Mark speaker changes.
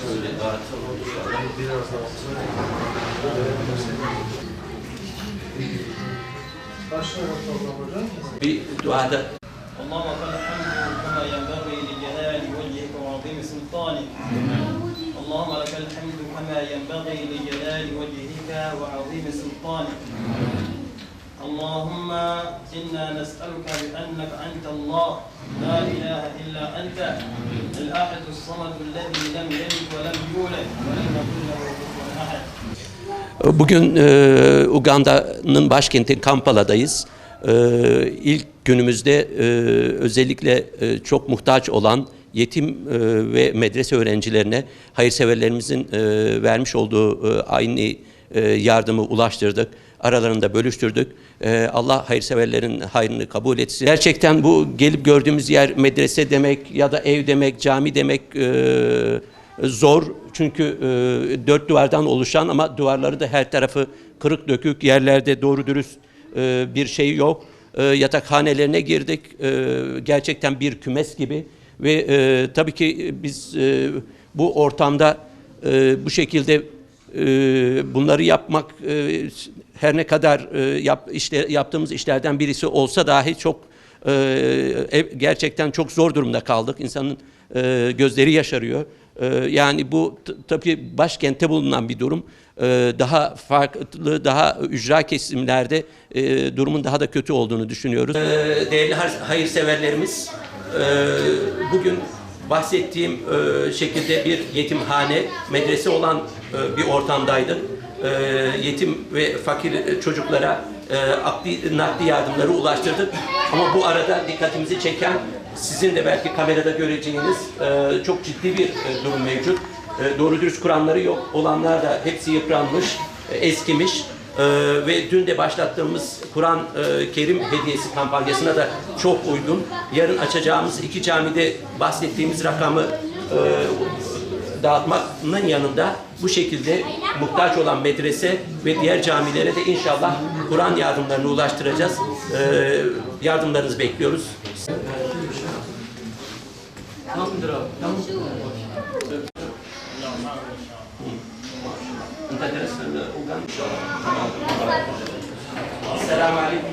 Speaker 1: Şöyle dağıtalım inşallah.
Speaker 2: Biraz daha başlayalım hocam.
Speaker 1: Bir duada
Speaker 3: اللهم لك الحمد كما ينبغي لجلال وجهك وعظيم سلطانك. اللهم لك الحمد كما ينبغي لجلال وجهك وعظيم سلطانك. اللهم إنا نسألك بأنك أنت الله لا إله إلا أنت الأحد الصمد الذي لم يلد ولم يولد ولم يكن له كفوا أحد.
Speaker 1: Bugün Uganda'nın başkenti Kampala'dayız. İlk günümüzde özellikle çok muhtaç olan yetim ve medrese öğrencilerine hayırseverlerimizin vermiş olduğu aynı yardımı ulaştırdık. Aralarında bölüştürdük. Allah hayırseverlerin hayrını kabul etsin. Gerçekten bu gelip gördüğümüz yer medrese demek ya da ev demek, cami demek zor. Çünkü dört duvardan oluşan ama duvarları da her tarafı kırık dökük, yerlerde doğru dürüst bir şey yok. Yatakhanelerine girdik. Gerçekten bir kümes gibi ve tabii ki biz bu ortamda bu şekilde bunları yapmak her ne kadar yaptığımız işlerden birisi olsa dahi çok gerçekten çok zor durumda kaldık. İnsanın gözleri yaşarıyor. Yani bu tabii başkentte bulunan bir durum. Daha farklı, daha ücra kesimlerde durumun daha da kötü olduğunu düşünüyoruz. Değerli hayırseverlerimiz, bugün bahsettiğim şekilde bir yetimhane, medrese olan bir ortamdaydık. Yetim ve fakir çocuklara nakdi yardımları ulaştırdık. Ama bu arada dikkatimizi çeken, sizin de belki kamerada göreceğiniz çok ciddi bir durum mevcut. Doğru dürüst Kur'anları yok. Olanlar da hepsi yıpranmış, eskimiş. Ve dün de başlattığımız Kur'an Kerim hediyesi kampanyasına da çok uygun. Yarın açacağımız 2 camide bahsettiğimiz rakamı dağıtmanın yanında bu şekilde muhtaç olan medrese ve diğer camilere de inşallah Kur'an yardımlarını ulaştıracağız. Yardımlarınızı bekliyoruz. Selamun Aleyküm.